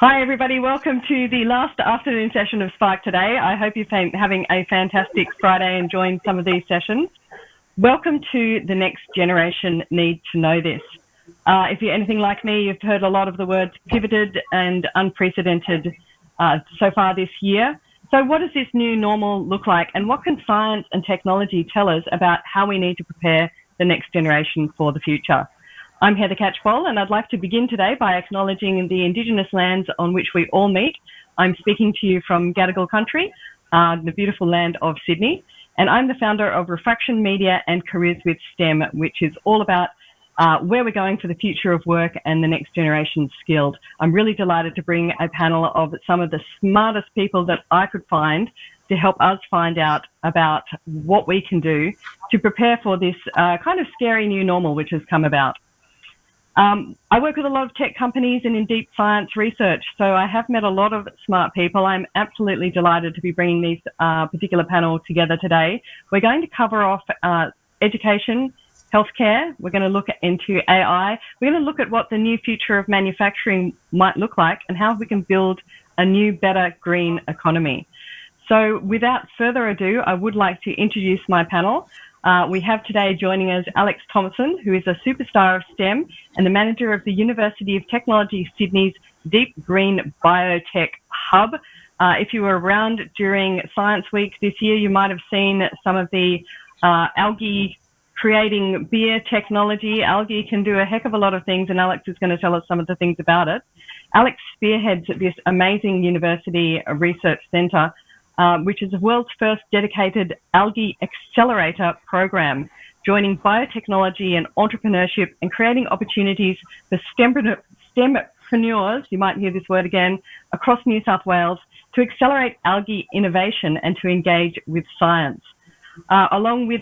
Hi everybody, welcome to the last afternoon session of Spark today. I hope you're having a fantastic Friday enjoying some of these sessions. Welcome to The Next Generation Need to Know This. If you're anything like me, you've heard a lot of the words pivoted and unprecedented so far this year. So what does this new normal look like, and what can science and technology tell us about how we need to prepare the next generation for the future? I'm Heather Catchpole, and I'd like to begin today by acknowledging the Indigenous lands on which we all meet. I'm speaking to you from Gadigal country, the beautiful land of Sydney, and I'm the founder of Refraction Media and Careers with STEM, which is all about where we're going for the future of work and the next generation skilled. I'm really delighted to bring a panel of some of the smartest people that I could find to help us find out about what we can do to prepare for this kind of scary new normal which has come about. I work with a lot of tech companies and in deep science research, so I have met a lot of smart people. I'm absolutely delighted to be bringing these particular panel together today. We're going to cover off education, healthcare. We're going to look into AI. We're going to look at what the new future of manufacturing might look like and how we can build a new, better green economy. So without further ado, I would like to introduce my panel. We have today joining us Alex Thompson, who is a superstar of STEM and the manager of the University of Technology Sydney's Deep Green Biotech Hub. If you were around during Science Week this year, you might have seen some of the algae creating beer technology. Algae can do a heck of a lot of things, and Alex is going to tell us some of the things about it. Alex spearheads this amazing university research centre, which is the world's first dedicated algae accelerator program, joining biotechnology and entrepreneurship and creating opportunities for STEMpreneurs, you might hear this word again, across New South Wales to accelerate algae innovation and to engage with science. Along with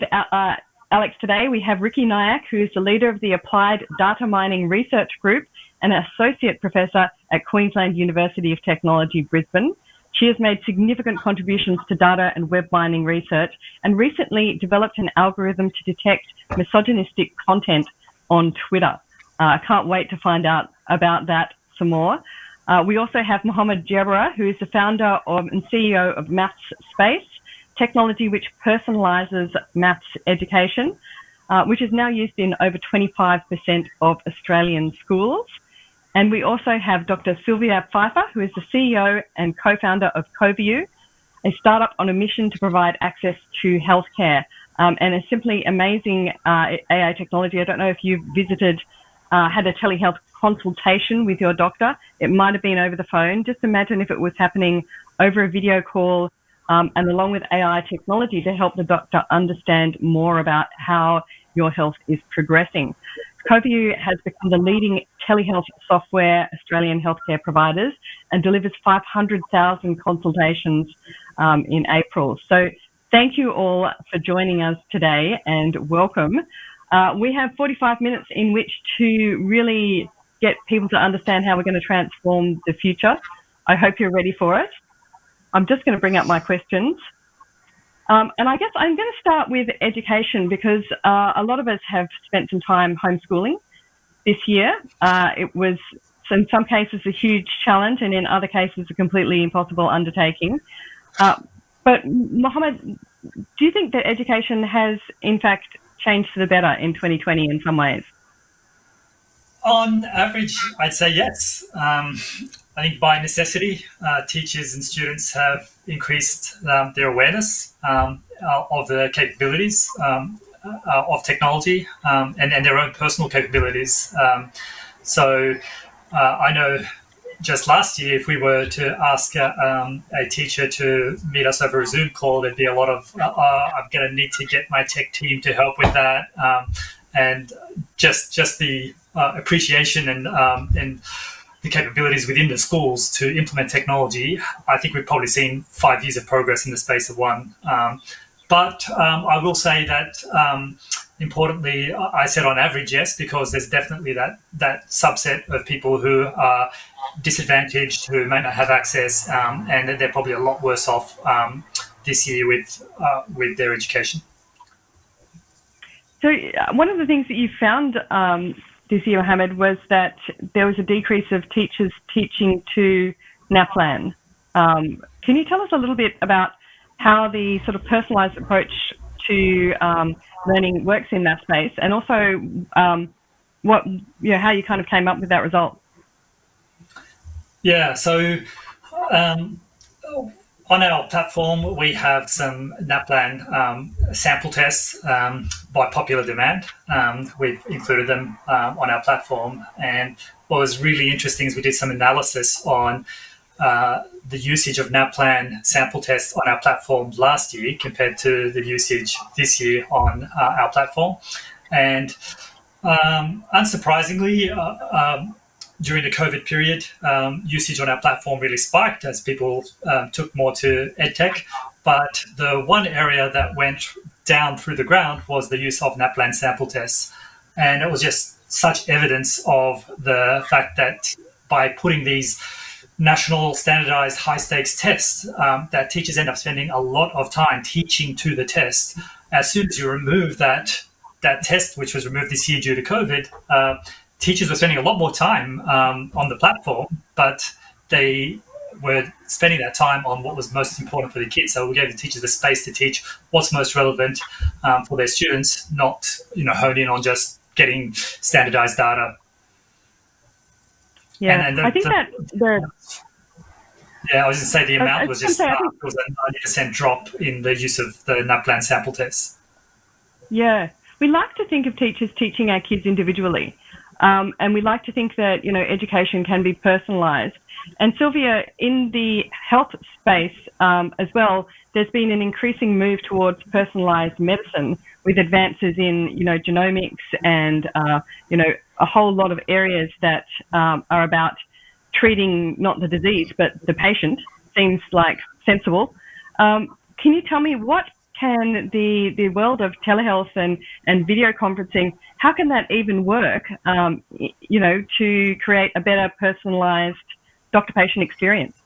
Alex today, we have Ricky Nyack, who is the leader of the Applied Data Mining Research Group and an associate professor at Queensland University of Technology, Brisbane. She has made significant contributions to data and web mining research and recently developed an algorithm to detect misogynistic content on Twitter. I can't wait to find out about that some more. We also have Mohammed Jebra, who is the founder and CEO of Maths Space, technology which personalises maths education, which is now used in over 25% of Australian schools. And we also have Dr. Sylvia Pfeiffer, who is the CEO and co-founder of CoView, a startup on a mission to provide access to healthcare, and a simply amazing AI technology. I don't know if you've had a telehealth consultation with your doctor. It might have been over the phone. Just imagine if it was happening over a video call, and along with AI technology to help the doctor understand more about how your health is progressing. CoView has become the leading telehealth software Australian healthcare providers and delivers 500,000 consultations in April. So thank you all for joining us today and welcome. We have 45 minutes in which to really get people to understand how we're going to transform the future. I hope you're ready for it. I'm just going to bring up my questions. And I guess I'm going to start with education because a lot of us have spent some time homeschooling this year. It was, in some cases, a huge challenge and in other cases, a completely impossible undertaking. But Mohammed, do you think that education has, in fact, changed for the better in 2020 in some ways? On average, I'd say yes. I think by necessity, teachers and students have increased their awareness of the capabilities of technology and their own personal capabilities. So I know just last year, if we were to ask a teacher to meet us over a Zoom call, there'd be a lot of, I'm going to need to get my tech team to help with that. And just the appreciation and the capabilities within the schools to implement technology, I think we've probably seen 5 years of progress in the space of one. But I will say that, importantly, I said on average, yes, because there's definitely that subset of people who are disadvantaged, who may not have access, and they're probably a lot worse off this year with their education. So one of the things that you found this year, Mohammed, was that there was a decrease of teachers teaching to NAPLAN. Can you tell us a little bit about how the sort of personalised approach to learning works in that space, and also how you kind of came up with that result? Yeah, so on our platform, we have some NAPLAN sample tests by popular demand. We've included them on our platform. And what was really interesting is we did some analysis on the usage of NAPLAN sample tests on our platform last year compared to the usage this year on our platform. And unsurprisingly, during the COVID period, usage on our platform really spiked as people took more to EdTech. But the one area that went down through the ground was the use of NAPLAN sample tests. And it was just such evidence of the fact that by putting these national standardized high-stakes tests, that teachers end up spending a lot of time teaching to the test. As soon as you remove that test, which was removed this year due to COVID, teachers were spending a lot more time on the platform, but they were spending that time on what was most important for the kids. So we gave the teachers the space to teach what's most relevant for their students, not hone in on just getting standardized data. Yeah, and I think I was going to say the amount was just it was a 90% drop in the use of the NAPLAN sample tests. Yeah, we like to think of teachers teaching our kids individually. And we like to think that, education can be personalised. And Sylvia, in the health space as well, there's been an increasing move towards personalised medicine with advances in, genomics and, a whole lot of areas that are about treating not the disease, but the patient. Seems like sensible. Can you tell me what can the world of telehealth and video conferencing, how can that even work, to create a better personalised doctor-patient experience?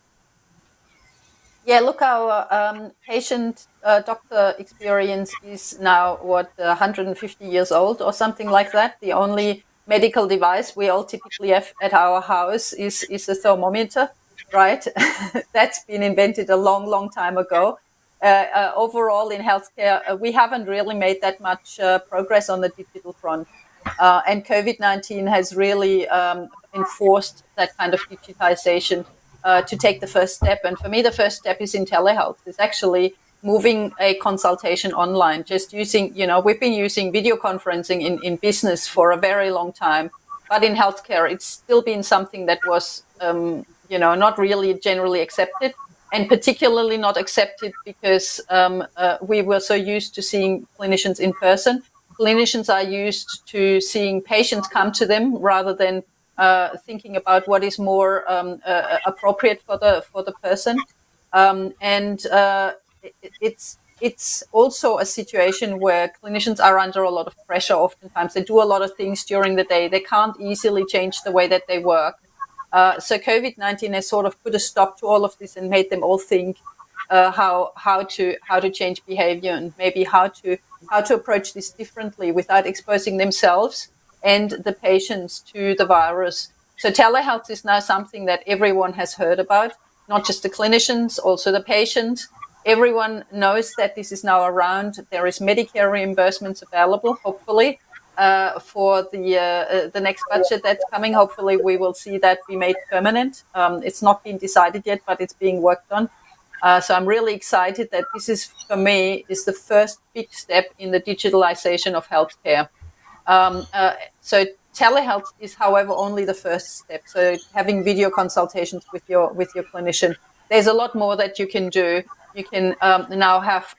Yeah, look, our patient-doctor experience is now, 150 years old or something like that. The only medical device we all typically have at our house is a thermometer, right? That's been invented a long, long time ago. Overall in healthcare, we haven't really made that much progress on the digital front. And COVID-19 has really enforced that kind of digitization to take the first step. And for me, the first step is in telehealth. It's actually moving a consultation online, just using, we've been using video conferencing in business for a very long time. But in healthcare, it's still been something that was, not really generally accepted. And particularly not accepted because we were so used to seeing clinicians in person. Clinicians are used to seeing patients come to them rather than thinking about what is more appropriate for the person. It's also a situation where clinicians are under a lot of pressure. Oftentimes, they do a lot of things during the day. They can't easily change the way that they work. So COVID-19 has sort of put a stop to all of this and made them all think how to change behavior and maybe how to approach this differently without exposing themselves and the patients to the virus. So telehealth is now something that everyone has heard about, not just the clinicians, also the patients. Everyone knows that this is now around. There is Medicare reimbursements available, hopefully. For the next budget that's coming. Hopefully we will see that be made permanent. It's not been decided yet, but it's being worked on. So I'm really excited that this is, for me, is the first big step in the digitalization of healthcare. So telehealth is, however, only the first step. So having video consultations with your clinician. There's a lot more that you can do. You can now have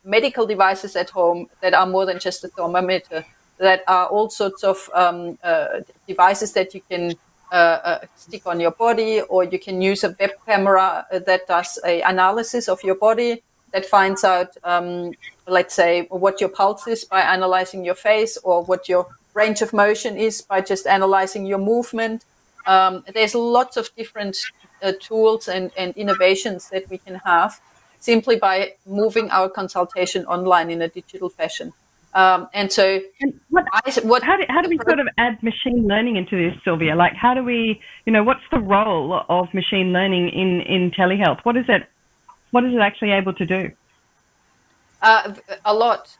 medical devices at home that are more than just a thermometer, that are all sorts of devices that you can stick on your body, or you can use a web camera that does an analysis of your body, that finds out, let's say, what your pulse is by analyzing your face, or what your range of motion is by just analyzing your movement. There's lots of different tools and innovations that we can have simply by moving our consultation online in a digital fashion. And so, how do we sort of add machine learning into this, Sylvia? Like, how do we, what's the role of machine learning in telehealth? What is it actually able to do? A lot.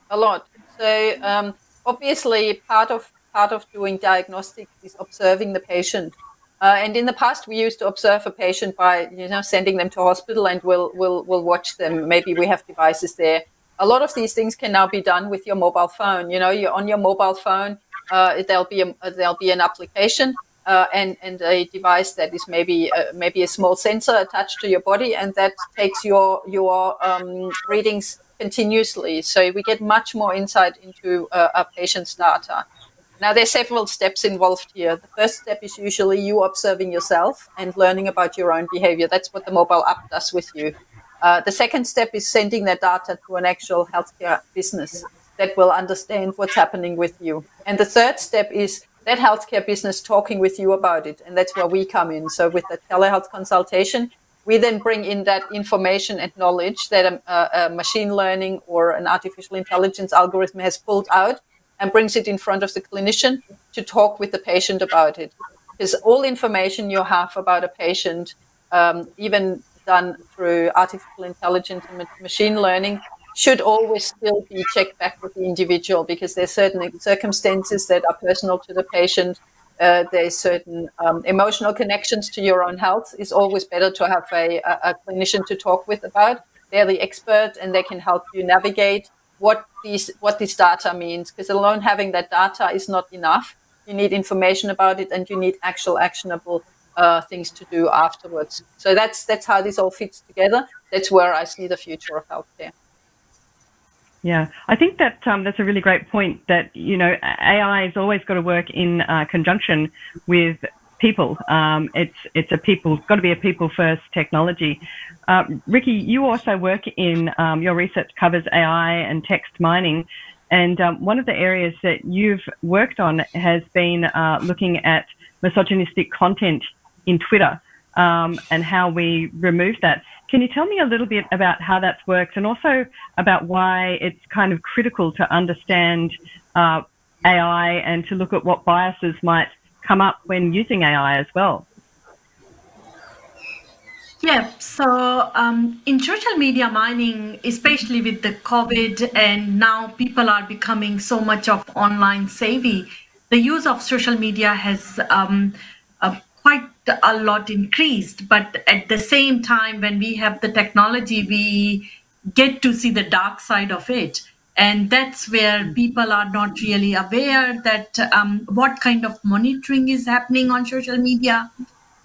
So obviously, part of doing diagnostics is observing the patient. And in the past, we used to observe a patient by sending them to hospital, and we'll watch them. Maybe we have devices there. A lot of these things can now be done with your mobile phone. You're on your mobile phone. There'll be an application and a device that is maybe a small sensor attached to your body, and that takes your readings continuously. So we get much more insight into a patient's data. Now, there's several steps involved here. The first step is usually you observing yourself and learning about your own behavior. That's what the mobile app does with you. The second step is sending that data to an actual healthcare business that will understand what's happening with you. And the third step is that healthcare business talking with you about it. And that's where we come in. So with the telehealth consultation, we then bring in that information and knowledge that a machine learning or an artificial intelligence algorithm has pulled out, and brings it in front of the clinician to talk with the patient about it. Because all information you have about a patient, even done through artificial intelligence and machine learning, should always still be checked back with the individual, because there's certain circumstances that are personal to the patient. There's certain emotional connections to your own health. It's always better to have a clinician to talk with about. They're the expert, and they can help you navigate what this data means, because alone having that data is not enough. You need information about it, and you need actual actionable things to do afterwards. So that's how this all fits together. That's where I see the future of healthcare. Yeah, I think that that's a really great point, that AI has always got to work in conjunction with people. It's got to be a people first technology. Ricky, you also work in your research covers AI and text mining, and one of the areas that you've worked on has been looking at misogynistic content in Twitter and how we remove that. Can you tell me a little bit about how that's worked, and also about why it's kind of critical to understand AI and to look at what biases might come up when using AI as well? Yeah, so in social media mining, especially with the COVID, and now people are becoming so much of online savvy, the use of social media has quite a lot increased. But at the same time, when we have the technology, we get to see the dark side of it. And that's where people are not really aware that what kind of monitoring is happening on social media.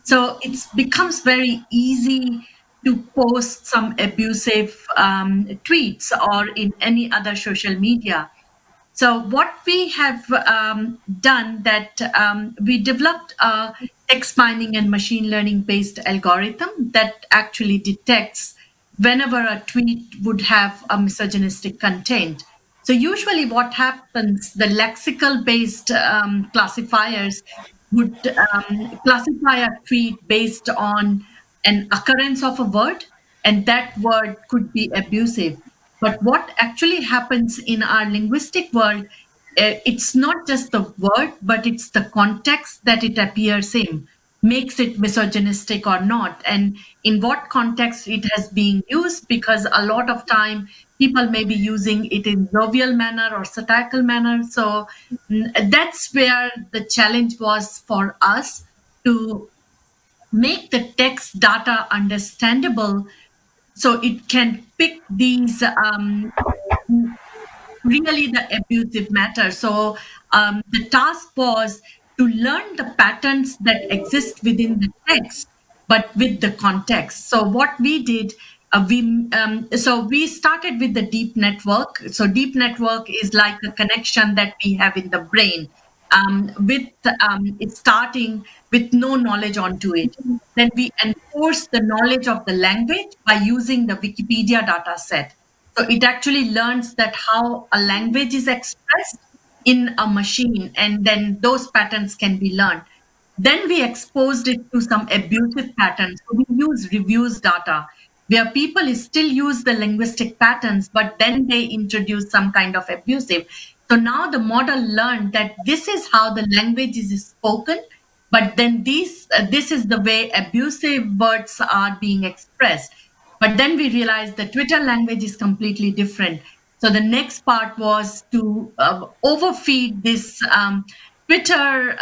So it becomes very easy to post some abusive tweets or in any other social media. So what we have done, that we developed a text mining and machine learning based algorithm that actually detects whenever a tweet would have a misogynistic content. So usually what happens, the lexical based classifiers would classify a tweet based on an occurrence of a word, and that word could be abusive. But what actually happens in our linguistic world, it's not just the word, but it's the context that it appears in, makes it misogynistic or not, and in what context it has been used, because a lot of time people may be using it in jovial manner or satirical manner. So that's where the challenge was for us, to make the text data understandable so it can pick these really the abusive matter. So the task was to learn the patterns that exist within the text, but with the context. So what we did, we started with the deep network. So deep network is like a connection that we have in the brain, it's starting with no knowledge onto it. Then we enforce the knowledge of the language by using the Wikipedia data set. So it actually learns that how a language is expressed in a machine, and then those patterns can be learned. Then we exposed it to some abusive patterns. So we use reviews data, where people still use the linguistic patterns, but then they introduce some kind of abusive. So now the model learned that this is how the language is spoken, but then this is the way abusive words are being expressed. But then we realized the Twitter language is completely different. So the next part was to overfeed this Twitter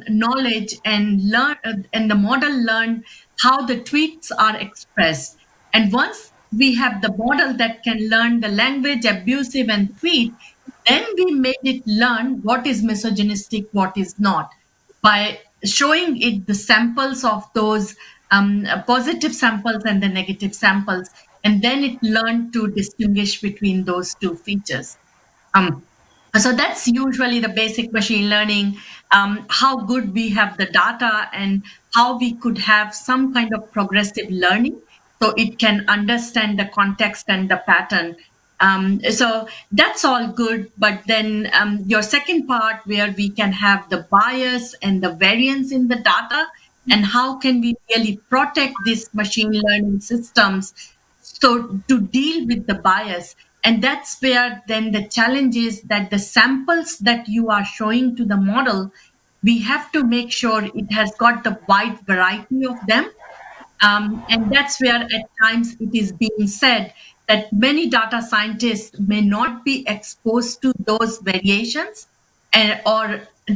knowledge and learn, and the model learned how the tweets are expressed. And once we have the model that can learn the language, abusive, and tweet, then we made it learn what is misogynistic, what is not, by showing it the samples of those positive samples and the negative samples. And then it learned to distinguish between those two features. So that's usually the basic machine learning, how good we have the data and how we could have some kind of progressive learning so it can understand the context and the pattern. So that's all good. But then your second part where we can have the bias and the variance in the data, and how can we really protect these machine learning systems so to deal with the bias. And that's where then the challenge is that the samples that you are showing to the model, we have to make sure it has got the wide variety of them. And that's where at times it is being said that many data scientists may not be exposed to those variations.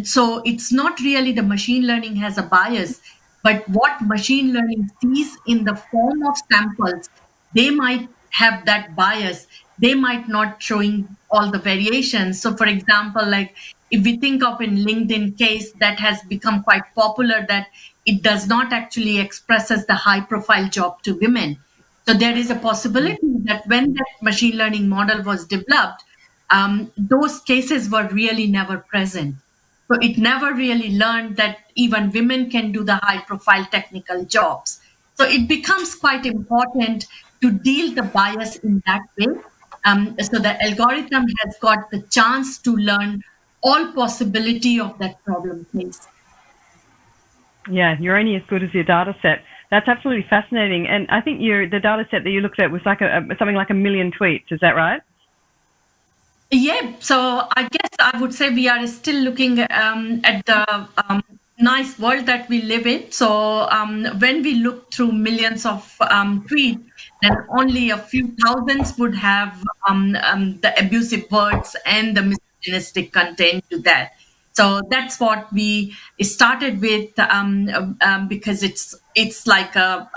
So it's not really the machine learning has a bias, but what machine learning sees in the form of samples, they might have that bias. They might not showing all the variations. So for example, like if we think of in LinkedIn case that has become quite popular, that it does not actually expresses the high profile job to women. So there is a possibility that when that machine learning model was developed, those cases were really never present. So it never really learned that even women can do the high profile technical jobs. So it becomes quite important to deal the bias in that way. So the algorithm has got the chance to learn all possibility of that problem case. Yeah, you're only as good as your data set. That's absolutely fascinating. And I think the data set that you looked at was like something like 1 million tweets. Is that right? Yeah. So I guess I would say we are still looking at the nice world that we live in. So when we look through millions of tweets, then only a few thousands would have the abusive words and the misogynistic content to that. So that's what we started with because it's like a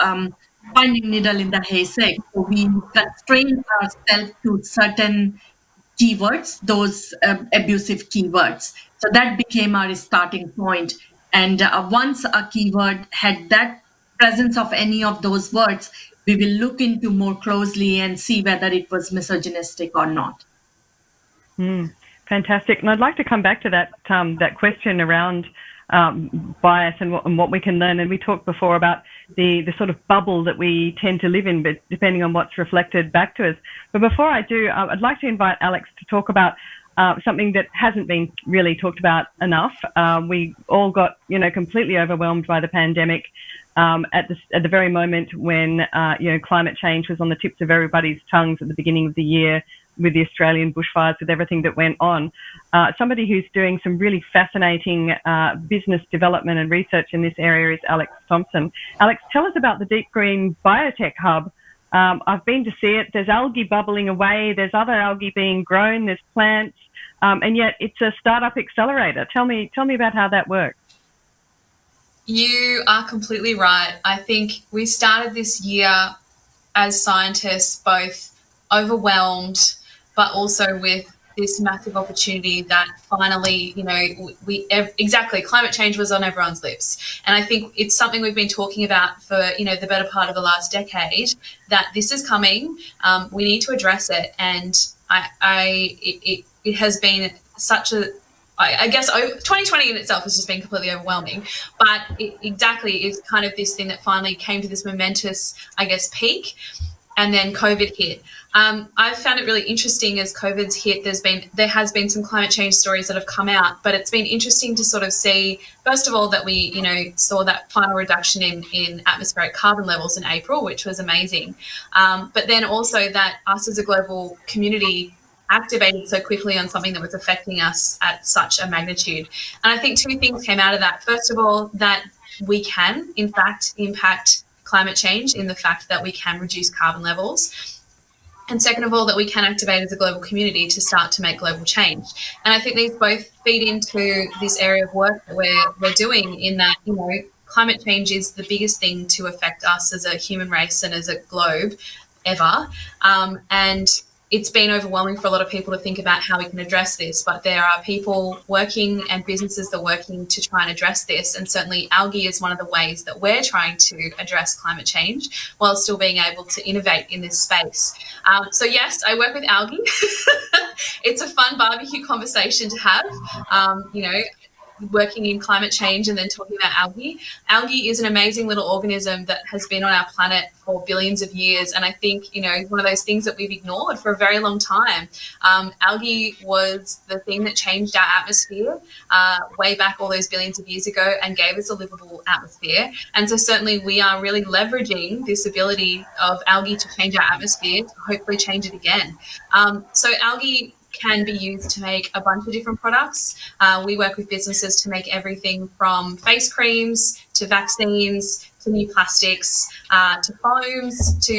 finding needle in the haystack. So we constrain ourselves to certain keywords, those abusive keywords. So that became our starting point. And once a keyword had that presence of any of those words, we will look into more closely and see whether it was misogynistic or not. Fantastic. And I'd like to come back to that that question around bias and what we can learn. And we talked before about the sort of bubble that we tend to live in, but depending on what's reflected back to us. But before I do, I'd like to invite Alex to talk about something that hasn't been really talked about enough. We all got, completely overwhelmed by the pandemic at the very moment when, climate change was on the tips of everybody's tongues at the beginning of the year, with the Australian bushfires, with everything that went on. Somebody who's doing some really fascinating business development and research in this area is Alex Thompson. Alex, tell us about the Deep Green Biotech Hub. I've been to see it. There's algae bubbling away. There's other algae being grown. There's plants. And yet it's a startup accelerator. Tell me about how that works. You are completely right. I think we started this year as scientists both overwhelmed, but also with this massive opportunity that finally, exactly, climate change was on everyone's lips. And I think it's something we've been talking about for, the better part of the last decade, that this is coming. We need to address it. And it has been such a, I guess 2020 in itself has just been completely overwhelming, but it exactly is kind of this thing that finally came to this momentous, I guess, peak, and then COVID hit. I've found it really interesting as COVID's hit. There has been some climate change stories that have come out, but it's been interesting to sort of see, first of all, that we, saw that final reduction in atmospheric carbon levels in April, which was amazing. But then also that us as a global community activated so quickly on something that was affecting us at such a magnitude. And I think two things came out of that. First of all, that we can, in fact, impact climate change in the fact that we can reduce carbon levels. And second of all, that we can activate as a global community to start to make global change. And I think these both feed into this area of work that we're doing, in that, you know, climate change is the biggest thing to affect us as a human race and as a globe ever. And it's been overwhelming for a lot of people to think about how we can address this, but there are people working and businesses that are working to try and address this. And certainly Algae is one of the ways that we're trying to address climate change while still being able to innovate in this space. So yes, I work with Algae. It's a fun barbecue conversation to have, you know, working in climate change and then talking about algae. Algae is an amazing little organism that has been on our planet for billions of years. And I think, you know, one of those things that we've ignored for a very long time. Algae was the thing that changed our atmosphere way back all those billions of years ago and gave us a livable atmosphere. And so certainly we are really leveraging this ability of algae to change our atmosphere to hopefully change it again. So algae can be used to make a bunch of different products. We work with businesses to make everything from face creams to vaccines to new plastics to foams to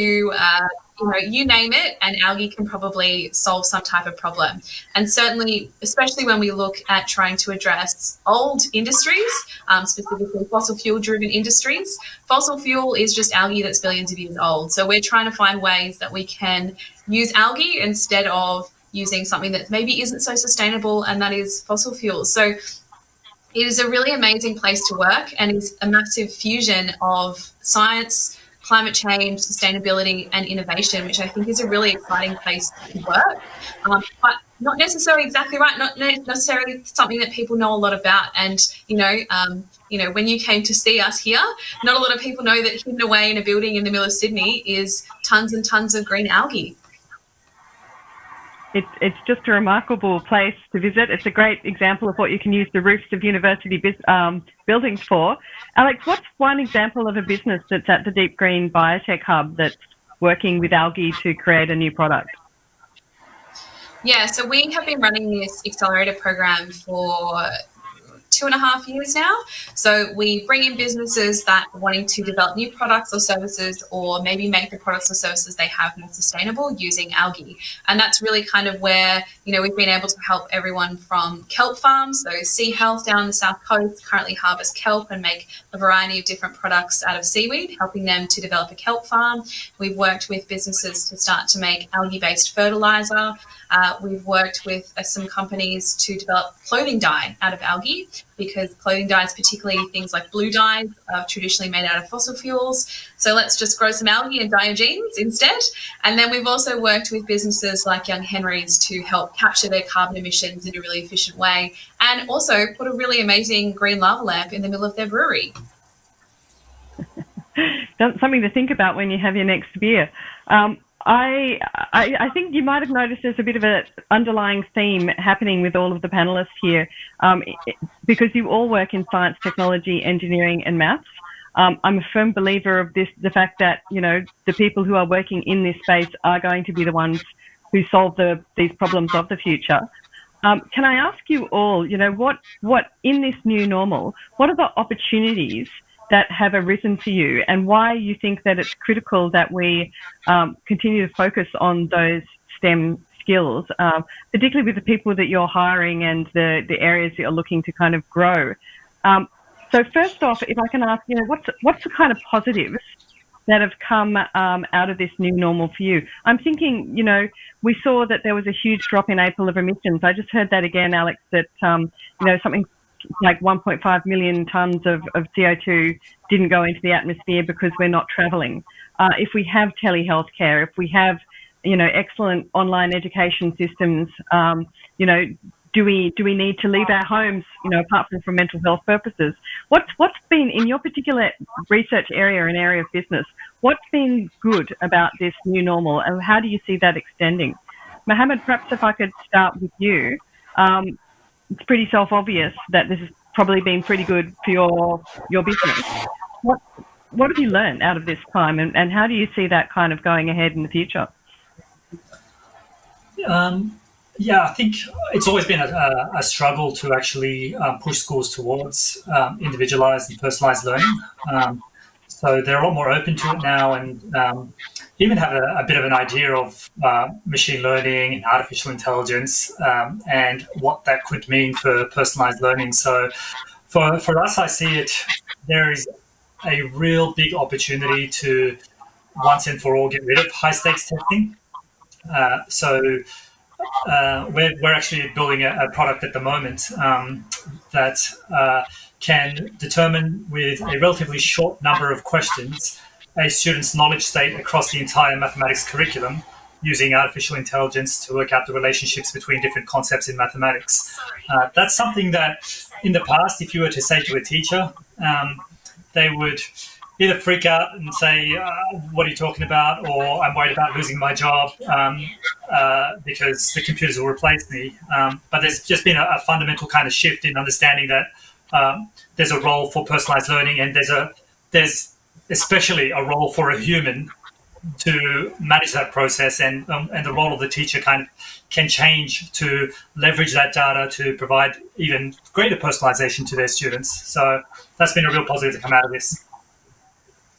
you know, you name it, and algae can probably solve some type of problem. And certainly, especially when we look at trying to address old industries, specifically fossil fuel driven industries, fossil fuel is just algae that's billions of years old. So we're trying to find ways that we can use algae instead of using something that maybe isn't so sustainable, and that is fossil fuels. So it is a really amazing place to work, and is a massive fusion of science, climate change, sustainability and innovation, which I think is a really exciting place to work, but not necessarily exactly right, not necessarily something that people know a lot about. And, you know, when you came to see us here, not a lot of people know that hidden away in a building in the middle of Sydney is tons and tons of green algae. It's just a remarkable place to visit. It's a great example of what you can use the roofs of university buildings for. Alex, what's one example of a business that's at the Deep Green Biotech Hub that's working with algae to create a new product? Yeah, so we have been running this accelerator program for 2.5 years now. So we bring in businesses that are wanting to develop new products or services, or maybe make the products or services they have more sustainable using algae. And that's really kind of where, you know, we've been able to help everyone from kelp farms. So CSIRO down the south coast currently harvest kelp and make a variety of different products out of seaweed, helping them to develop a kelp farm. We've worked with businesses to start to make algae-based fertilizer. We've worked with some companies to develop clothing dye out of algae, because clothing dyes, particularly things like blue dyes, are traditionally made out of fossil fuels. So let's just grow some algae and dye your jeans instead. And then we've also worked with businesses like Young Henry's to help capture their carbon emissions in a really efficient way, and also put a really amazing green lava lamp in the middle of their brewery. That's something to think about when you have your next beer. I think you might have noticed there's a bit of an underlying theme happening with all of the panelists here, because you all work in science, technology, engineering and maths. I'm a firm believer of this, the fact that, you know, the people who are working in this space are going to be the ones who solve these problems of the future. Can I ask you all, you know, what in this new normal, what are the opportunities that have arisen for you, and why you think that it's critical that we continue to focus on those STEM skills, particularly with the people that you're hiring and the areas that you're looking to kind of grow. So first off, if I can ask, you know, what's the kind of positives that have come out of this new normal for you? I'm thinking, you know, we saw that there was a huge drop in April of emissions. I just heard that again, Alex, that, you know, something like 1.5 million tonnes of CO2 didn't go into the atmosphere because we're not travelling. If we have telehealth care, if we have, you know, excellent online education systems, you know, do we need to leave our homes, you know, apart from for mental health purposes? What's been, in your particular research area and area of business, what's been good about this new normal, and how do you see that extending? Mohammed, perhaps if I could start with you. It's pretty self-obvious that this has probably been pretty good for your business. What have you learned out of this time, and how do you see that kind of going ahead in the future? Yeah, I think it's always been a struggle to actually push schools towards individualized and personalized learning. So they're a lot more open to it now, and even have a bit of an idea of machine learning and artificial intelligence, and what that could mean for personalized learning. So for us, I see it, there is a real big opportunity to once and for all get rid of high stakes testing. We're actually building a product at the moment that can determine with a relatively short number of questions a student's knowledge state across the entire mathematics curriculum using artificial intelligence to work out the relationships between different concepts in mathematics. That's something that in the past, if you were to say to a teacher, they would either freak out and say, what are you talking about? Or I'm worried about losing my job because the computers will replace me. But there's just been a fundamental kind of shift in understanding that there's a role for personalized learning, and there's especially a role for a human to manage that process, and the role of the teacher kind of can change to leverage that data to provide even greater personalization to their students. So that's been a real positive to come out of this.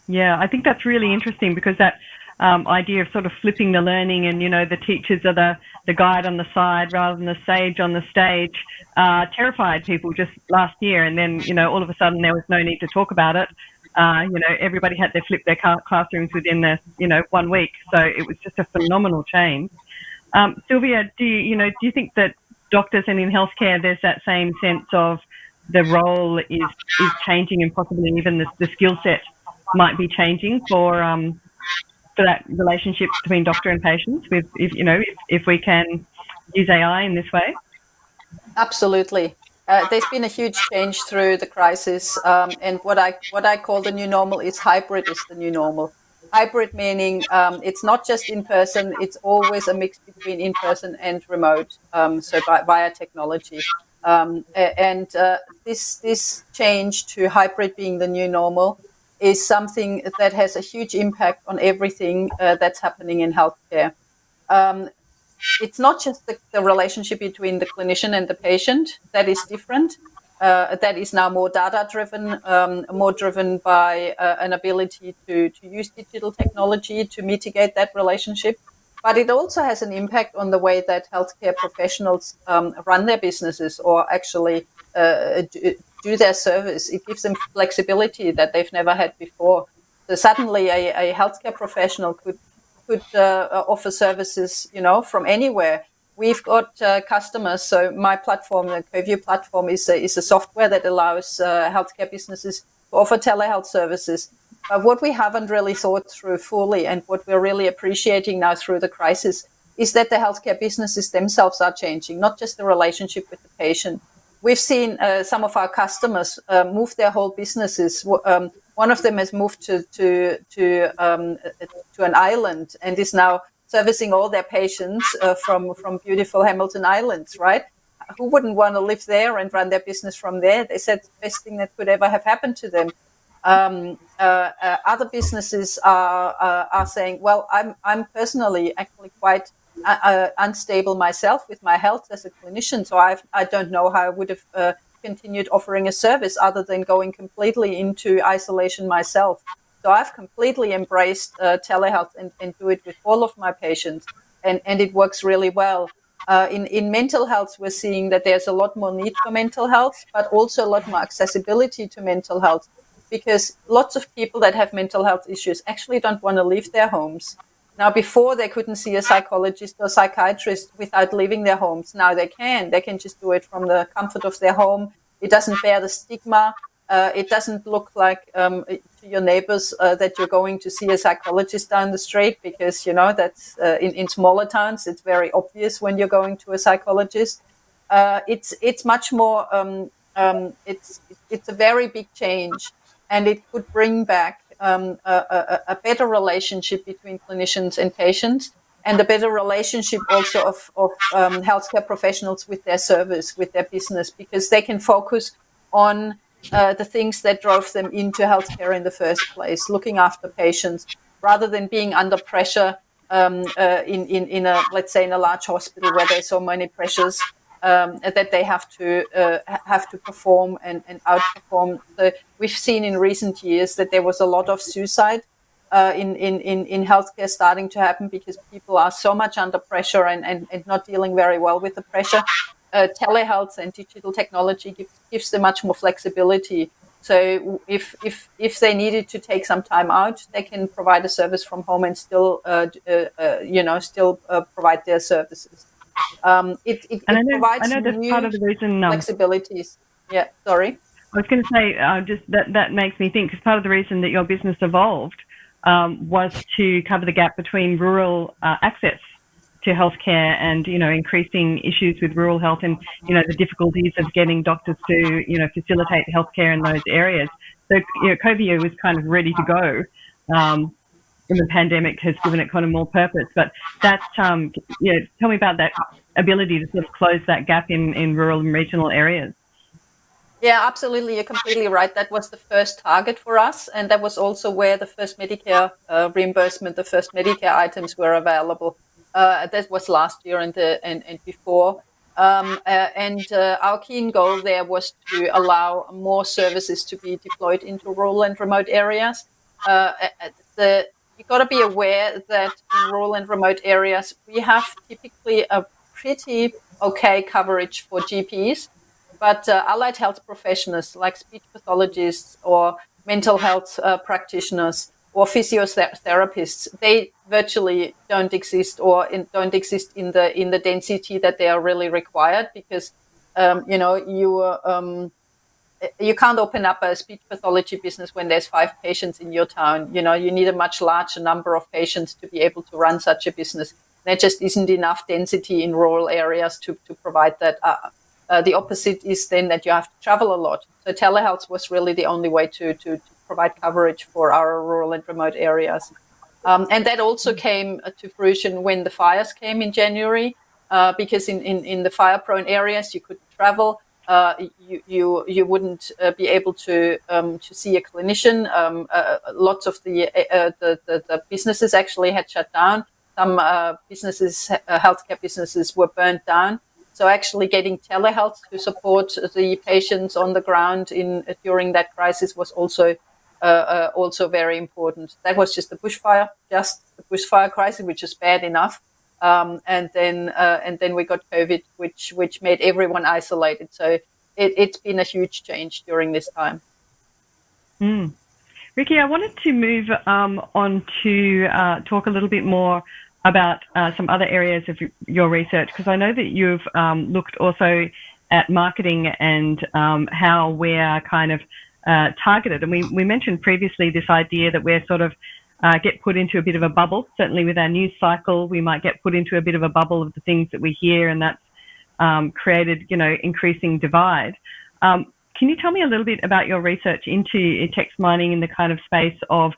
Yeah, I think that's really interesting, because that idea of sort of flipping the learning and, the teachers are the guide on the side rather than the sage on the stage terrified people just last year. And then, all of a sudden there was no need to talk about it. Everybody had to flip their classrooms within 1 week. So it was just a phenomenal change. Sylvia, do you think that doctors and in healthcare there's that same sense of the role is changing, and possibly even the skill set might be changing for that relationship between doctor and patients with if we can use AI in this way? Absolutely. There's been a huge change through the crisis, and what I call the new normal is hybrid is the new normal. Hybrid meaning it's not just in person; it's always a mix between in person and remote, so via technology. This change to hybrid being the new normal is something that has a huge impact on everything that's happening in healthcare. It's not just the relationship between the clinician and the patient that is different. That is now more data-driven, more driven by an ability to use digital technology to mitigate that relationship. But it also has an impact on the way that healthcare professionals run their businesses, or actually do their service. It gives them flexibility that they've never had before. So suddenly a healthcare professional could offer services, from anywhere. We've got customers. So my platform, the CoView platform, is a software that allows healthcare businesses to offer telehealth services. But what we haven't really thought through fully, and what we're really appreciating now through the crisis, is that the healthcare businesses themselves are changing, not just the relationship with the patient. We've seen some of our customers move their whole businesses. One of them has moved to an island and is now servicing all their patients from beautiful Hamilton Islands, right? Who wouldn't want to live there and run their business from there? They said the best thing that could ever have happened to them. Other businesses are saying, well, I'm personally actually quite unstable myself with my health as a clinician, so I don't know how I would have continued offering a service other than going completely into isolation myself. So I've completely embraced telehealth and do it with all of my patients, and it works really well. In mental health, we're seeing that there's a lot more need for mental health, but also a lot more accessibility to mental health, because lots of people that have mental health issues actually don't want to leave their homes. Now, before they couldn't see a psychologist or psychiatrist without leaving their homes. Now they can. They can just do it from the comfort of their home. It doesn't bear the stigma. It doesn't look like to your neighbors that you're going to see a psychologist down the street, because, that's in smaller towns, it's very obvious when you're going to a psychologist. It's much more, it's a very big change, and it could bring back a better relationship between clinicians and patients, and a better relationship also of healthcare professionals with their service, with their business, because they can focus on the things that drove them into healthcare in the first place, looking after patients, rather than being under pressure in a, let's say, in a large hospital where there's so many pressures that they have to perform and outperform. So we've seen in recent years that there was a lot of suicide in healthcare starting to happen because people are so much under pressure and not dealing very well with the pressure. Telehealth and digital technology gives them much more flexibility. So if they needed to take some time out, they can provide a service from home and still provide their services. It provides new part of the reason, flexibilities. Yeah, sorry. I was going to say just that makes me think, because part of the reason that your business evolved was to cover the gap between rural access to healthcare and, increasing issues with rural health and, the difficulties of getting doctors to, facilitate healthcare in those areas. So, Covio was kind of ready to go. And the pandemic has given it kind of more purpose. But that's, tell me about that ability to sort of close that gap in rural and regional areas. Yeah, absolutely. You're completely right. That was the first target for us. And that was also where the first Medicare reimbursement, the first Medicare items were available. That was last year and before. Our key goal there was to allow more services to be deployed into rural and remote areas. You've got to be aware that in rural and remote areas, we have typically a pretty okay coverage for GPs, but allied health professionals like speech pathologists or mental health practitioners or physiotherapists, they virtually don't exist don't exist in the density that they are really required because, you can't open up a speech pathology business when there's 5 patients in your town. You need a much larger number of patients to be able to run such a business. There just isn't enough density in rural areas to provide that. The opposite is then that you have to travel a lot. So telehealth was really the only way to provide coverage for our rural and remote areas. And that also came to fruition when the fires came in January, because in the fire-prone areas, you couldn't travel. You wouldn't be able to see a clinician. Lots of the businesses actually had shut down. Some healthcare businesses were burnt down. So actually getting telehealth to support the patients on the ground during that crisis was also very important. That was just the bushfire crisis, which is bad enough. And then we got COVID, which made everyone isolated. So it's been a huge change during this time. Ricky, I wanted to move on to talk a little bit more about some other areas of your research, because I know that you've looked also at marketing and how we're kind of targeted. And we mentioned previously this idea that we're sort of get put into a bit of a bubble. Certainly with our news cycle, we might get put into a bit of a bubble of the things that we hear, and that's created, increasing divide. Can you tell me a little bit about your research into text mining in the kind of space of,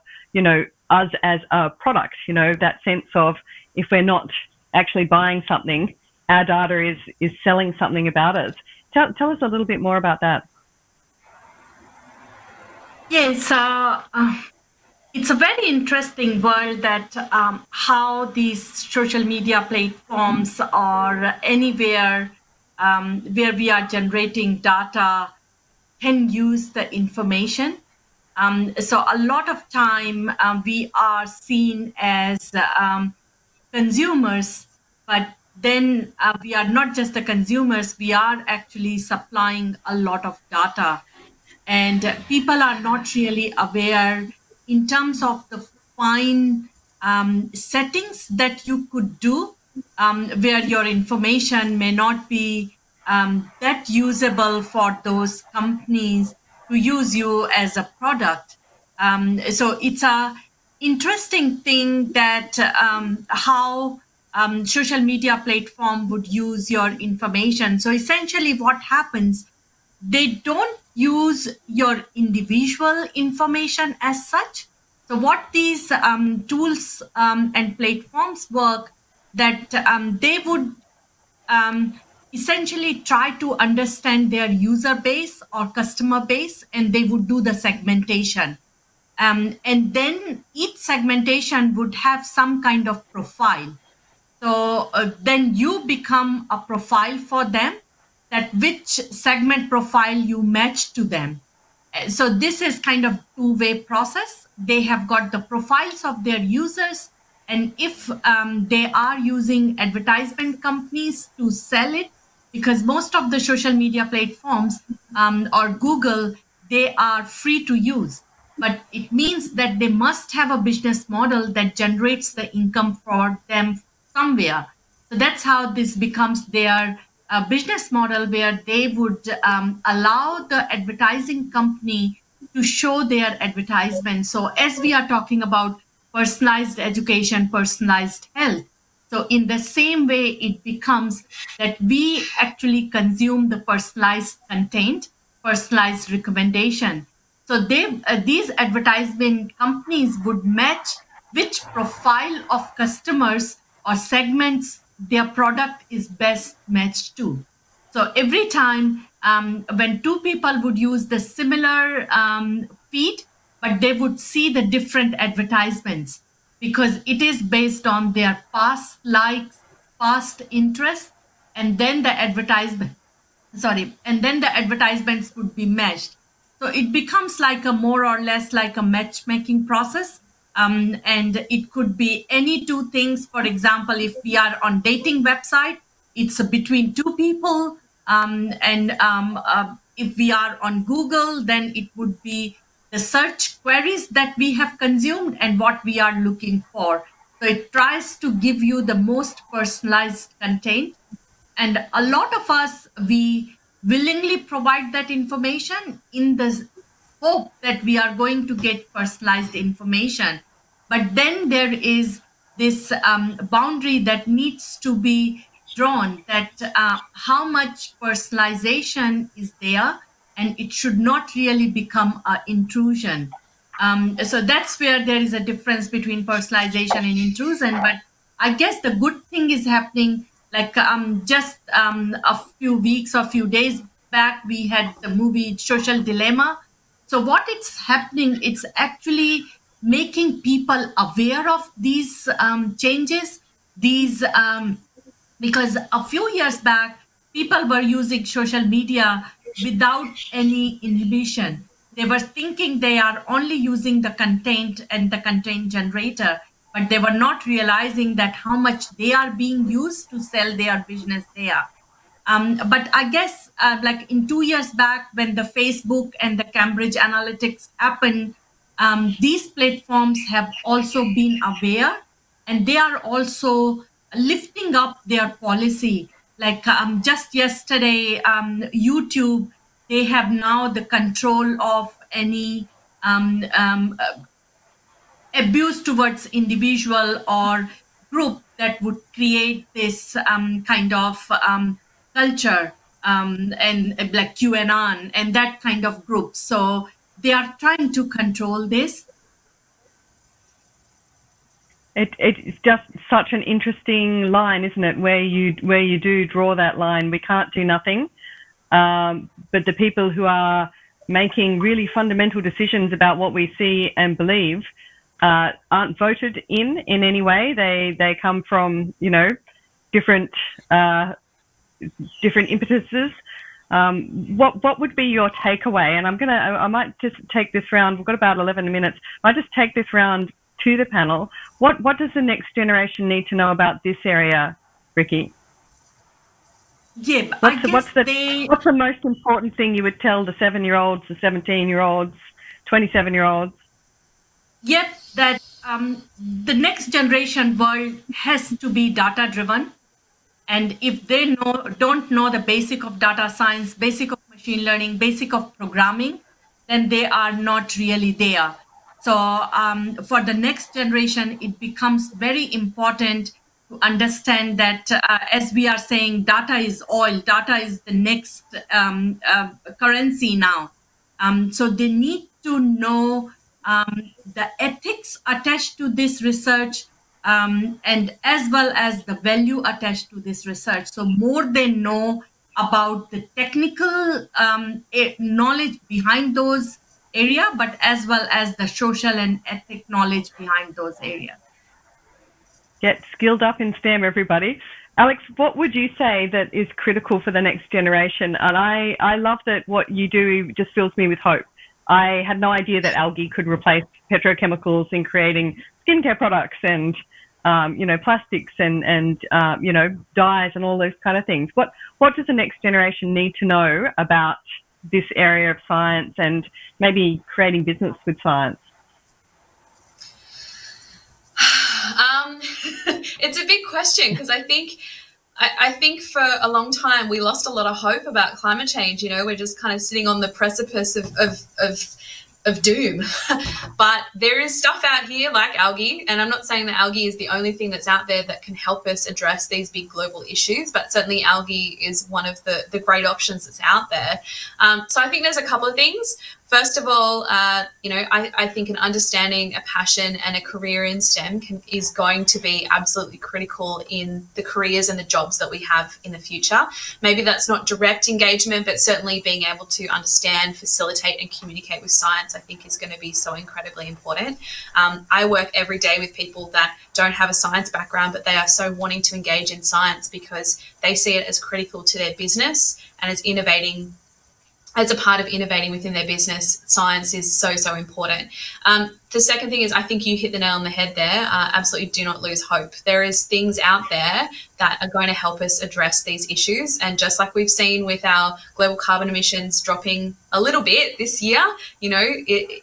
us as a product, that sense of if we're not actually buying something, our data is selling something about us. Tell us a little bit more about that. Yes, it's a very interesting world that how these social media platforms or anywhere where we are generating data can use the information. So a lot of time we are seen as consumers, but then we are not just the consumers, we are actually supplying a lot of data. And people are not really aware in terms of the fine settings that you could do where your information may not be that usable for those companies to use you as a product. So it's a interesting thing that how social media platform would use your information. So essentially what happens, they don't use your individual information as such. So what these tools and platforms work, that they would essentially try to understand their user base or customer base, and they would do the segmentation. And then each segmentation would have some kind of profile. So then you become a profile for them, that which segment profile you match to them. So this is kind of two-way process. They have got the profiles of their users, and if they are using advertisement companies to sell it, because most of the social media platforms or Google, they are free to use, but it means that they must have a business model that generates the income for them somewhere. So that's how this becomes their business model, where they would allow the advertising company to show their advertisement. So as we are talking about personalized education, personalized health, so in the same way, it becomes that we actually consume the personalized content, personalized recommendation. So these advertisement companies would match which profile of customers or segments their product is best matched to. So every time when two people would use the similar feed, but they would see the different advertisements, because it is based on their past likes, past interests, and then the advertisements would be matched. So it becomes like a more or less like a matchmaking process. And it could be any two things. For example, if we are on dating website, it's between two people. If we are on Google, then it would be the search queries that we have consumed and what we are looking for. So it tries to give you the most personalized content. And a lot of us, we willingly provide that information in the hope that we are going to get personalized information. But then there is this boundary that needs to be drawn, that how much personalization is there, and it should not really become an intrusion. So that's where there is a difference between personalization and intrusion. But I guess the good thing is happening, like just a few weeks or few days back, we had the movie Social Dilemma. So what it's happening, it's actually making people aware of these changes, because a few years back, people were using social media without any inhibition. They were thinking they are only using the content and the content generator, but they were not realizing that how much they are being used to sell their business there. But I guess like in 2 years back, when the Facebook and the Cambridge Analytics happened, these platforms have also been aware, and they are also lifting up their policy. Like just yesterday, YouTube, they have now the control of any abuse towards individual or group that would create this kind of culture, and like QAnon and that kind of group. So they are trying to control this. It's just such an interesting line, isn't it? Where you do draw that line. We can't do nothing, but the people who are making really fundamental decisions about what we see and believe aren't voted in any way. They come from different impetuses. What would be your takeaway? And I might just take this round. We've got about 11 minutes. I might just take this round to the panel. What does the next generation need to know about this area, Ricky? Yeah, what's the most important thing you would tell the 7-year-olds, the 17-year-olds, 27-year-olds? Yep, that the next generation world has to be data driven. And if they don't know the basic of data science, basic of machine learning, basic of programming, then they are not really there. So for the next generation, it becomes very important to understand that, as we are saying, data is oil, data is the next currency now. So they need to know the ethics attached to this research, and as well as the value attached to this research. So more they know about the technical knowledge behind those area, but as well as the social and ethic knowledge behind those areas. Get skilled up in STEM, everybody. Alex, what would you say that is critical for the next generation? And I love that what you do just fills me with hope. I had no idea that algae could replace petrochemicals in creating skincare products and, plastics and dyes and all those kind of things. What does the next generation need to know about this area of science and maybe creating business with science? It's a big question because I think for a long time we lost a lot of hope about climate change. We're just kind of sitting on the precipice of doom. But there is stuff out here like algae, and I'm not saying that algae is the only thing that's out there that can help us address these big global issues, but certainly algae is one of the great options that's out there. So I think there's a couple of things. First of all, I think an understanding, a passion and a career in STEM is going to be absolutely critical in the careers and the jobs that we have in the future. Maybe that's not direct engagement, but certainly being able to understand, facilitate and communicate with science, I think is going to be so incredibly important. I work every day with people that don't have a science background, but they are so wanting to engage in science because they see it as critical to their business and as a part of innovating within their business. Science is so, so important. The second thing is, I think you hit the nail on the head there. Absolutely do not lose hope. There is things out there that are going to help us address these issues. And just like we've seen with our global carbon emissions dropping a little bit this year,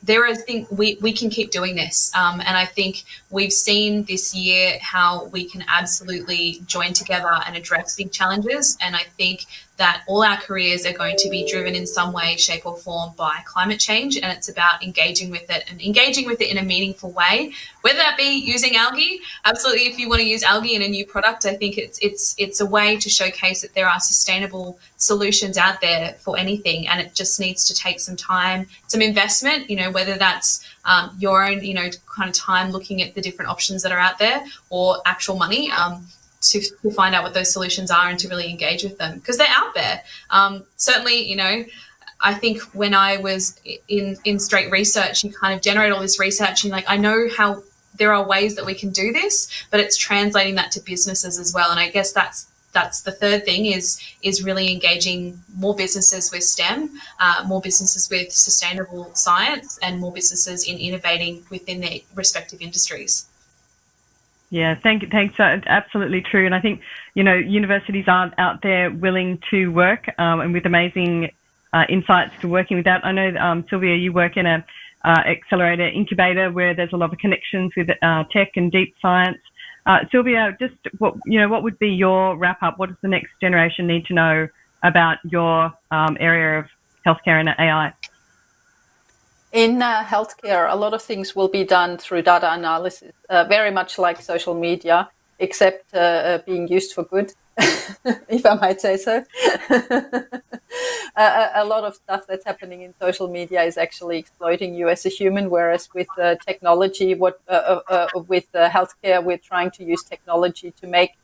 there are things we can keep doing this. And I think we've seen this year how we can absolutely join together and address big challenges. And I think that all our careers are going to be driven in some way, shape or form by climate change. And it's about engaging with it and engaging with it in a meaningful way, whether that be using algae. Absolutely, if you want to use algae in a new product, I think it's a way to showcase that there are sustainable solutions out there for anything, and it just needs to take some time, some investment, whether that's your own, kind of time looking at the different options that are out there, or actual money to find out what those solutions are and to really engage with them because they're out there. Certainly, I think when I was in straight research, you kind of generate all this research and I know how there are ways that we can do this, but it's translating that to businesses as well. And I guess that's the third thing is really engaging more businesses with STEM, more businesses with sustainable science, and more businesses in innovating within their respective industries. Yeah, thanks. Absolutely true. And I think, universities aren't out there willing to work and with amazing insights to working with that. I know, Sylvia, you work in a accelerator incubator where there's a lot of connections with tech and deep science. Sylvia, just what would be your wrap up? What does the next generation need to know about your area of healthcare and AI? In healthcare, a lot of things will be done through data analysis, very much like social media, except being used for good, if I might say so. A lot of stuff that's happening in social media is actually exploiting you as a human, whereas with technology, with healthcare, we're trying to use technology to make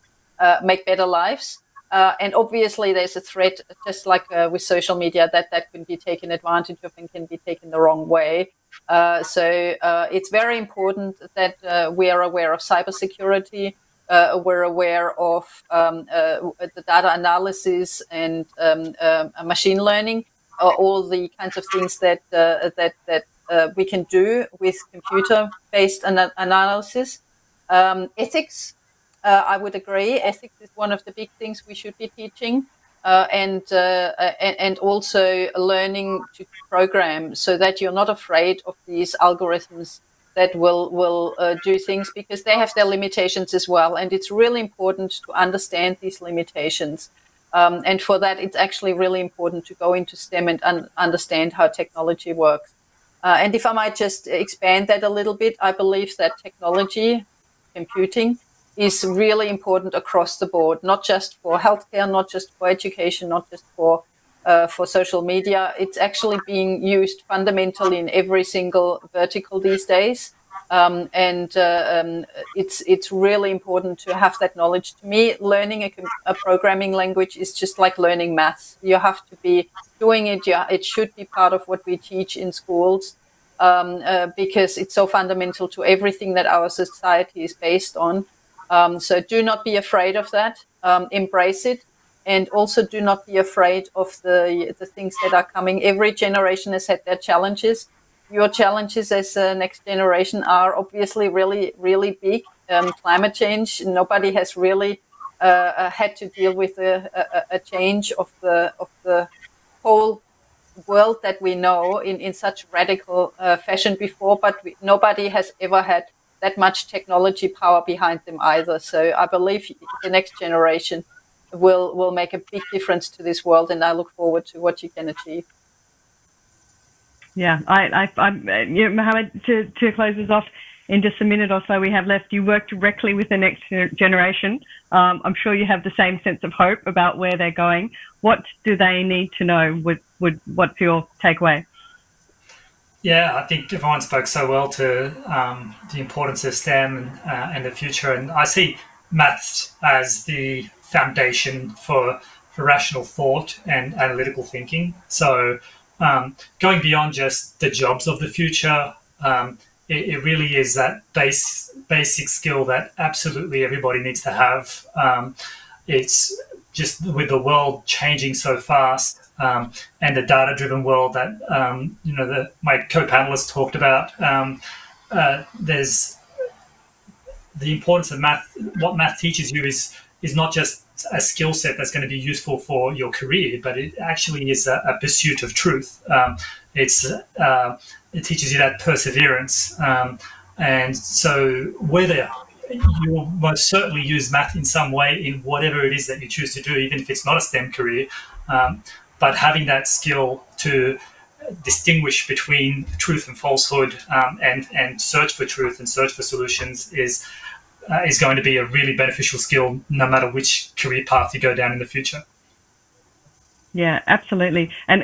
better lives. And obviously, there's a threat, just like with social media, that can be taken advantage of and can be taken the wrong way. So it's very important that we are aware of cybersecurity. We're aware of the data analysis and machine learning, all the kinds of things that we can do with computer-based analysis. Ethics. I would agree. Ethics is one of the big things we should be teaching, and also learning to program so that you're not afraid of these algorithms that will do things, because they have their limitations as well. And it's really important to understand these limitations. And for that, it's actually really important to go into STEM and understand how technology works. And if I might just expand that a little bit, I believe that technology, computing, is really important across the board, not just for healthcare, not just for education, not just for social media. It's actually being used fundamentally in every single vertical these days. It's really important to have that knowledge. To me, learning a programming language is just like learning maths. You have to be doing it. It should be part of what we teach in schools, because it's so fundamental to everything that our society is based on. So do not be afraid of that. Embrace it. And also do not be afraid of the things that are coming. Every generation has had their challenges. Your challenges as a next generation are obviously really, really big. Climate change, nobody has really had to deal with a change of the whole world that we know in such radical fashion before, but nobody has ever had that much technology power behind them either. So I believe the next generation will make a big difference to this world, and I look forward to what you can achieve. Yeah, Mohammed, to close us off in just a minute or so we have left, you work directly with the next generation. I'm sure you have the same sense of hope about where they're going. What do they need to know? What's your takeaway? Yeah, I think everyone spoke so well to the importance of STEM and the future. And I see maths as the foundation for rational thought and analytical thinking. So going beyond just the jobs of the future, it really is that basic skill that absolutely everybody needs to have. It's just with the world changing so fast, and the data-driven world that my co-panelists talked about. There's the importance of math. What math teaches you is not just a skill set that's going to be useful for your career, but it actually is a pursuit of truth. It teaches you that perseverance, and so whether you will most certainly use math in some way in whatever it is that you choose to do, even if it's not a STEM career. But having that skill to distinguish between truth and falsehood, and search for truth and search for solutions is going to be a really beneficial skill, no matter which career path you go down in the future. Yeah, absolutely. And,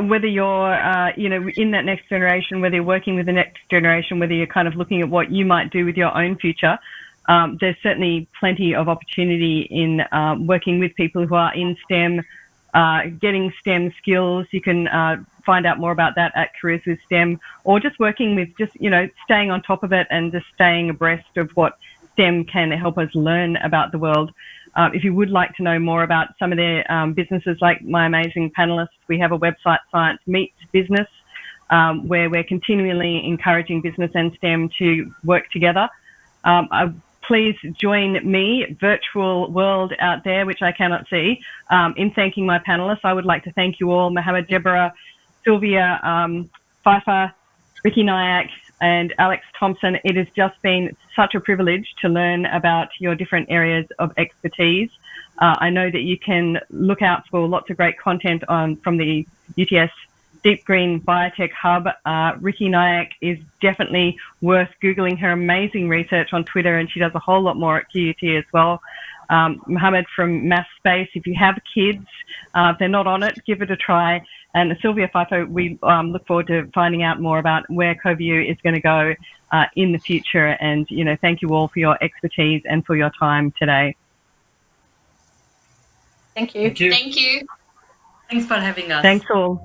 whether you're, in that next generation, whether you're working with the next generation, whether you're kind of looking at what you might do with your own future, there's certainly plenty of opportunity in working with people who are in STEM, getting STEM skills. You can find out more about that at Careers with STEM, or just working with staying on top of it and just staying abreast of what STEM can help us learn about the world. If you would like to know more about some of their businesses, like my amazing panelists, we have a website, Science Meets Business, where we're continually encouraging business and STEM to work together. Please join me, virtual world out there, which I cannot see, in thanking my panelists. I would like to thank you all, Mohammed, Deborah, Sylvia, Pfeiffer, Ricky Nyack, and Alex Thompson. It has just been such a privilege to learn about your different areas of expertise. I know that you can look out for lots of great content from the UTS Deep Green Biotech Hub. Ricky Nyack is definitely worth Googling her amazing research on Twitter, and she does a whole lot more at QUT as well. Mohammed from Math Space, if you have kids, if they're not on it, give it a try. And Sylvia Pfeiffer, we look forward to finding out more about where CoView is going to go in the future. And, thank you all for your expertise and for your time today. Thank you. Thank you. Thank you. Thanks for having us. Thanks all.